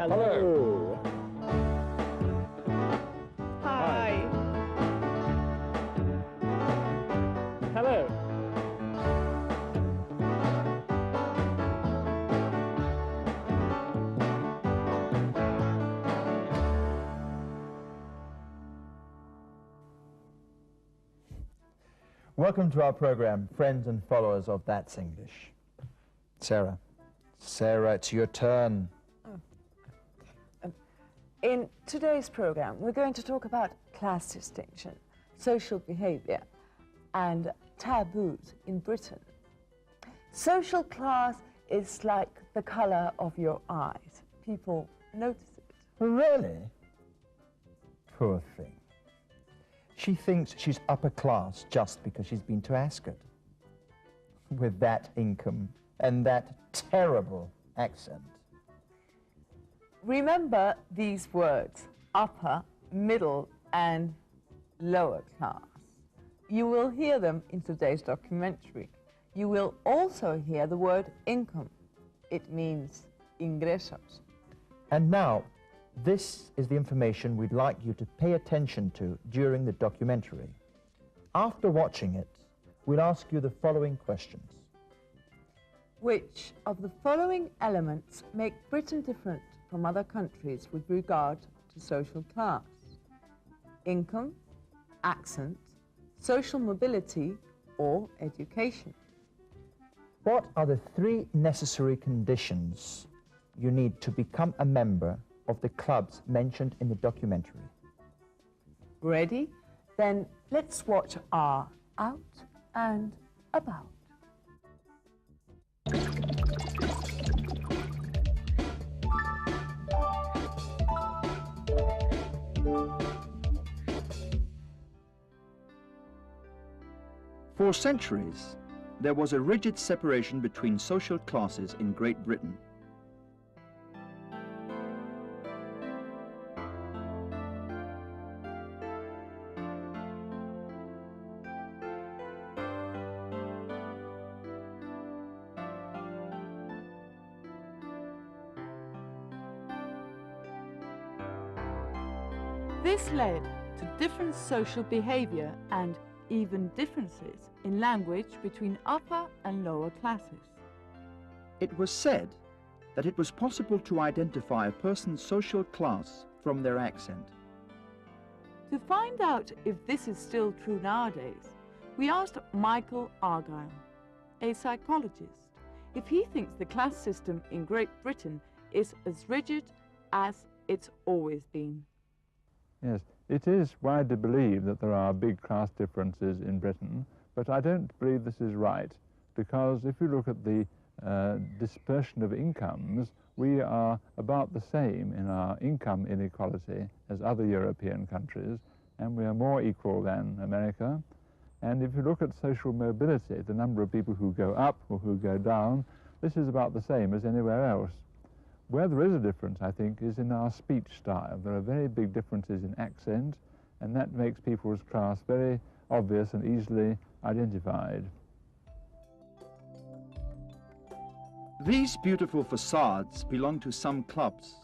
Hello. Hi. Hello. Welcome to our program, friends and followers of That's English. Sarah, it's your turn. In today's program, we're going to talk about class distinction, social behavior, and taboos in Britain. Social class is like the color of your eyes. People notice it. Really? Poor thing. She thinks she's upper class just because she's been to Ascot. With that income and that terrible accent. Remember these words, upper, middle, and lower class. You will hear them in today's documentary. You will also hear the word income. It means ingresos. And now, this is the information we'd like you to pay attention to during the documentary. After watching it, we'll ask you the following questions. Which of the following elements make Britain different from other countries with regard to social class? Income, accent, social mobility, or education? What are the 3 necessary conditions you need to become a member of the clubs mentioned in the documentary? Ready? Then let's watch our Out and About. For centuries, there was a rigid separation between social classes in Great Britain. This led to different social behavior and even differences in language between upper and lower classes. It was said that it was possible to identify a person's social class from their accent. To find out if this is still true nowadays, we asked Michael Argyle, a psychologist, if he thinks the class system in Great Britain is as rigid as it's always been. Yes, it is widely believed that there are big class differences in Britain, but I don't believe this is right, because if you look at the dispersion of incomes, we are about the same in our income inequality as other European countries, and we are more equal than America. And if you look at social mobility, the number of people who go up or who go down, this is about the same as anywhere else. Where there is a difference, I think, is in our speech style. There are very big differences in accent, and that makes people's class very obvious and easily identified. These beautiful facades belong to some clubs.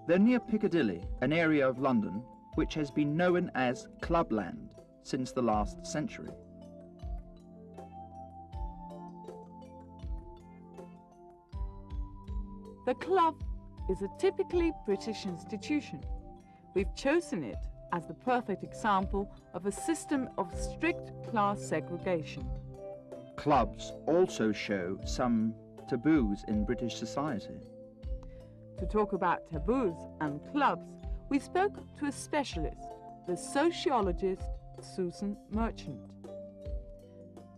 They're near Piccadilly, an area of London which has been known as Clubland since the last century. The club is a typically British institution. We've chosen it as the perfect example of a system of strict class segregation. Clubs also show some taboos in British society. To talk about taboos and clubs, we spoke to a specialist, the sociologist Susan Merchant.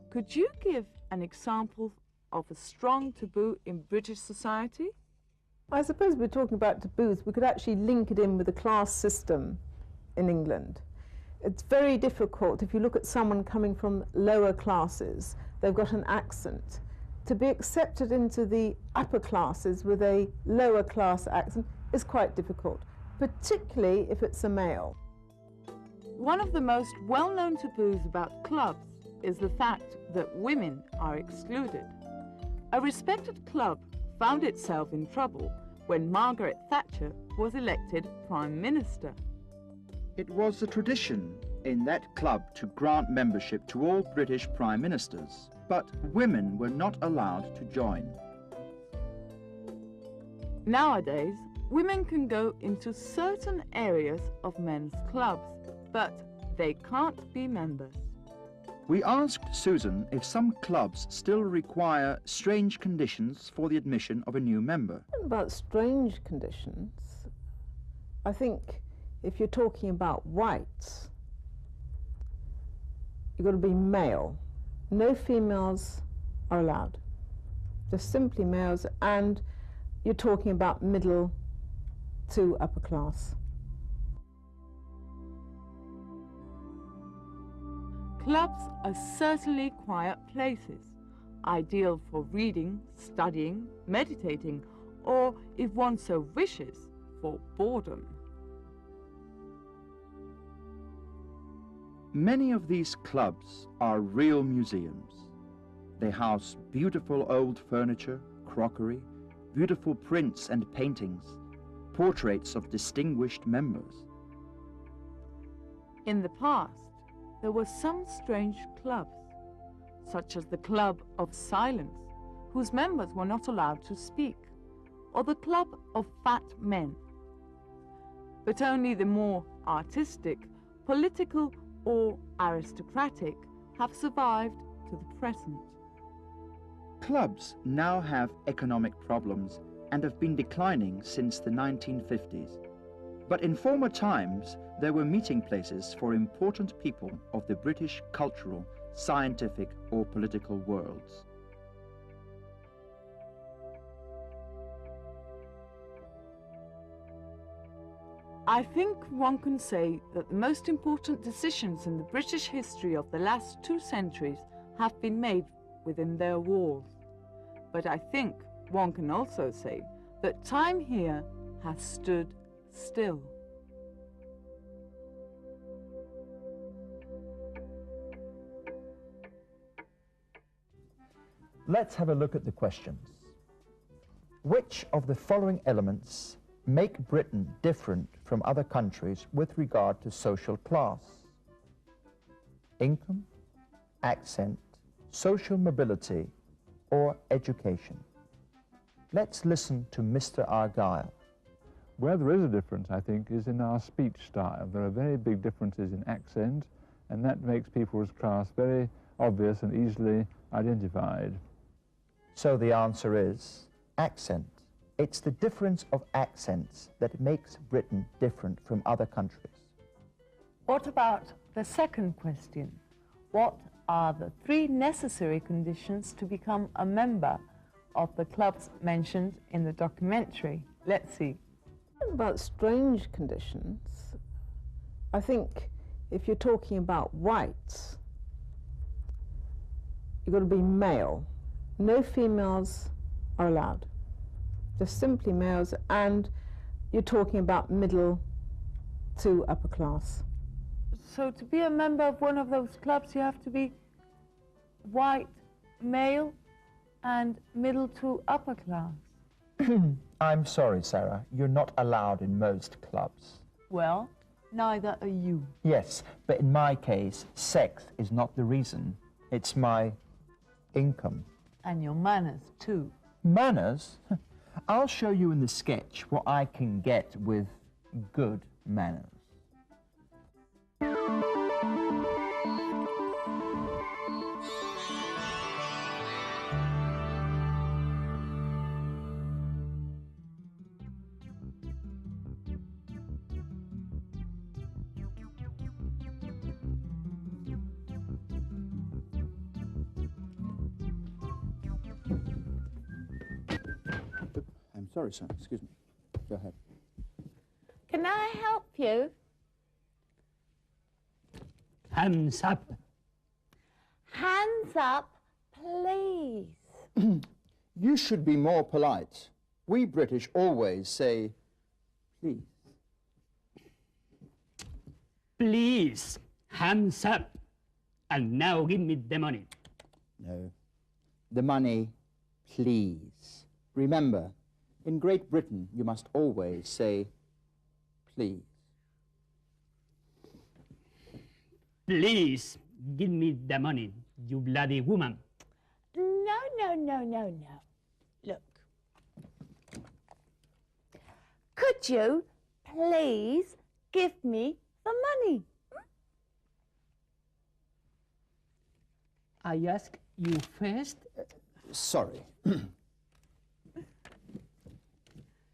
Could you give an example of a strong taboo in British society? I suppose we're talking about taboos. We could actually link it in with the class system in England. It's very difficult, if you look at someone coming from lower classes, they've got an accent. To be accepted into the upper classes with a lower class accent is quite difficult, particularly if it's a male. One of the most well-known taboos about clubs is the fact that women are excluded. A respected club found itself in trouble when Margaret Thatcher was elected Prime Minister. It was a tradition in that club to grant membership to all British Prime Ministers, but women were not allowed to join. Nowadays, women can go into certain areas of men's clubs, but they can't be members. We asked Susan if some clubs still require strange conditions for the admission of a new member. About strange conditions, I think if you're talking about whites, you've got to be male. No females are allowed, just simply males, and you're talking about middle to upper class. Clubs are certainly quiet places, ideal for reading, studying, meditating, or, if one so wishes, for boredom. Many of these clubs are real museums. They house beautiful old furniture, crockery, beautiful prints and paintings, portraits of distinguished members. In the past, there were some strange clubs, such as the Club of Silence, whose members were not allowed to speak, or the Club of Fat Men. But only the more artistic, political, or aristocratic have survived to the present. Clubs now have economic problems and have been declining since the 1950s. But in former times, there were meeting places for important people of the British cultural, scientific, or political worlds. I think one can say that the most important decisions in the British history of the last 2 centuries have been made within their walls. But I think one can also say that time here has stood still. Let's have a look at the questions. Which of the following elements make Britain different from other countries with regard to social class? Income, accent, social mobility, or education? Let's listen to Mr. Argyle. Where there is a difference, I think, is in our speech style. There are very big differences in accent, and that makes people's class very obvious and easily identified. So the answer is accent. It's the difference of accents that makes Britain different from other countries. What about the second question? What are the 3 necessary conditions to become a member of the clubs mentioned in the documentary? Let's see. About strange conditions, I think if you're talking about whites, you've got to be male. No females are allowed, just simply males, and you're talking about middle to upper class. So to be a member of one of those clubs, you have to be white, male, and middle to upper class. I'm sorry, Sarah, you're not allowed in most clubs. Well, neither are you. Yes, but in my case, sex is not the reason. It's my income. And your manners, too. Manners? I'll show you in the sketch what I can get with good manners. I'm sorry, sir. Excuse me. Go ahead. Can I help you? Hands up. Hands up, please. You should be more polite. We British always say, please. Please, hands up. And now give me the money. No. The money, please. Remember, In Great Britain, you must always say, please. Please give me the money, you bloody woman. No, no, no, no, no. Look. Could you please give me the money? I ask you first. Sorry.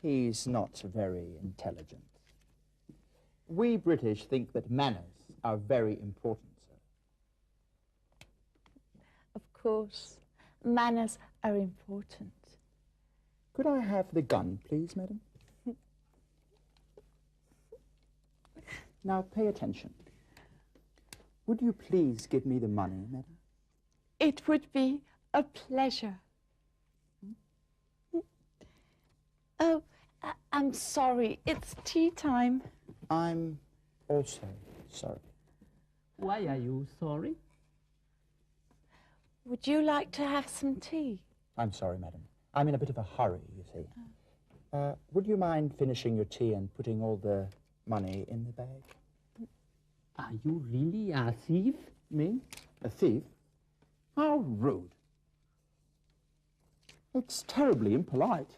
He's not very intelligent. We British think that manners are very important, sir. Of course, manners are important. Could I have the gun, please, madam? Now, pay attention. Would you please give me the money, madam? It would be a pleasure. Oh, I'm sorry. It's tea time. I'm also sorry. Why are you sorry? Would you like to have some tea? I'm sorry, madam. I'm in a bit of a hurry, you see. Would you mind finishing your tea and putting all the money in the bag? Are you really a thief? Me? A thief? How rude. It's terribly impolite.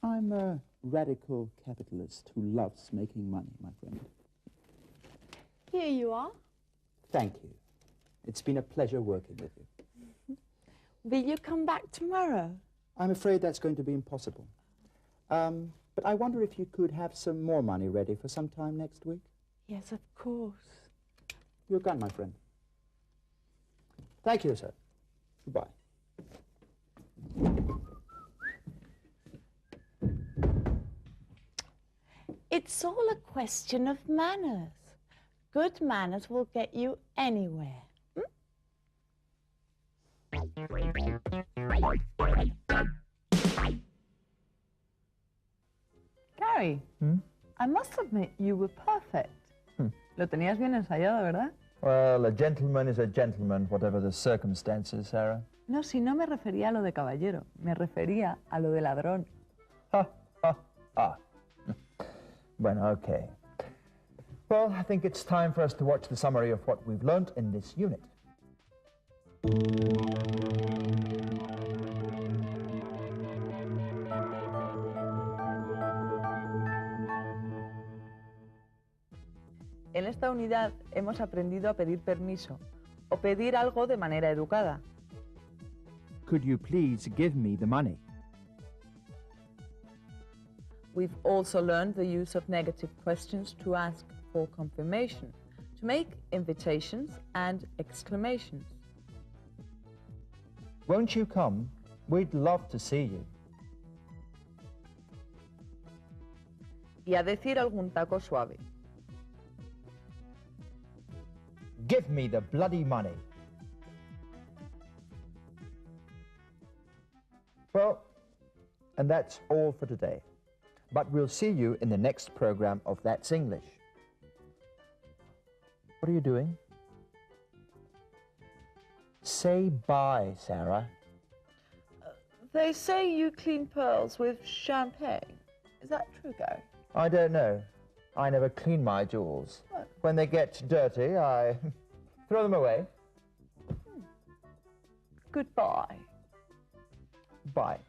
I'm a radical capitalist who loves making money, my friend. Here you are. Thank you. It's been a pleasure working with you. Will you come back tomorrow? I'm afraid that's going to be impossible. But I wonder if you could have some more money ready for some time next week? Yes, of course. Your gun, my friend. Thank you, sir. Goodbye. It's all a question of manners. Good manners will get you anywhere. Gary, I must admit you were perfect. Lo tenías bien ensayado, ¿verdad? Well, a gentleman is a gentleman, whatever the circumstances, Sarah. No, si no me refería a lo de caballero, me refería a lo de ladrón. Ha, ha, ha. Bueno, okay. Well, I think it's time for us to watch the summary of what we've learnt in this unit. En esta unidad hemos aprendido a pedir permiso o pedir algo de manera educada. Could you please give me the money? We've also learned the use of negative questions to ask for confirmation, to make invitations and exclamations. Won't you come? We'd love to see you. Y a decir algún taco suave. Give me the bloody money. Well, and that's all for today. But we'll see you in the next program of That's English. What are you doing? Say bye, Sarah. They say you clean pearls with champagne. Is that true, Gary? I don't know. I never clean my jewels. When they get dirty, I throw them away. Goodbye. Bye.